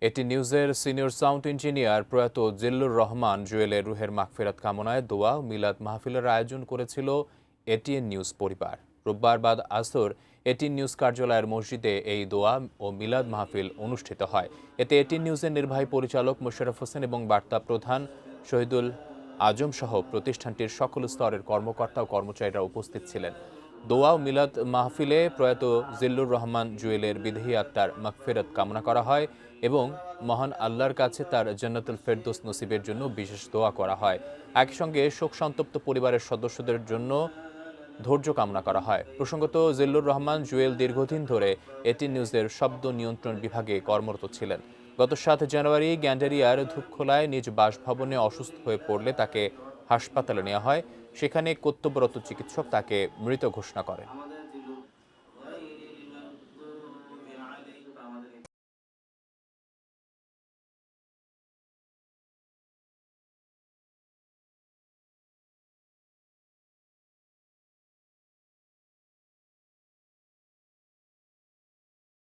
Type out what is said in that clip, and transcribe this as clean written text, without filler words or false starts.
এটি নিউজের senior sound engineer প্রয়াত জিল্লুর রহমান জুয়েলের রুহের মাগফিরাত কামনায় দোয়া ও মিলাদ মাহফিলের আয়োজন করেছিল এটিএন নিউজ পরিবার। রোববার বাদ আসর এটিএন নিউজ কার্যালয়ের মসজিদে এই দোয়া ও মিলাদ মাহফিল অনুষ্ঠিত হয়। এতে এটিএন নিউজের নির্বাহী পরিচালক মোশাররফ হোসেন এবং বার্তা প্রধান শহীদুল আজম সহ প্রতিষ্ঠানটির সকল স্তরের কর্মকর্তা ও কর্মচারীরা উপস্থিত ছিলেন। দোয়া ও মিলাদ মাহফিলে প্রয়াত জিল্লুর রহমান জুয়েলের বিদেহী আত্মার মাগফিরাত কামনা করা হয় এবং মহান আল্লাহর কাছে তার জান্নাতুল ফেরদৌস নসিবের জন্য বিশেষ দোয়া করা হয়। একই সঙ্গে শোক সন্তপ্ত পরিবারের সদস্যদের জন্য ধৈর্য কামনা করা হয়। প্রসঙ্গত, জিল্লুর রহমান জুয়েল দীর্ঘদিন ধরে এটিএন নিউজের শব্দ নিয়ন্ত্রণ বিভাগে কর্মরত ছিলেন। গত 7 জানুয়ারি গ্যান্ডারিয়ার ধূপখোলায় নিজ বাসভবনে অসুস্থ হয়ে পড়লে তাকে হাসপাতালে নেওয়া হয়। সেখানে কর্তব্যরত চিকিৎসক তাকে মৃত ঘোষণা করেন।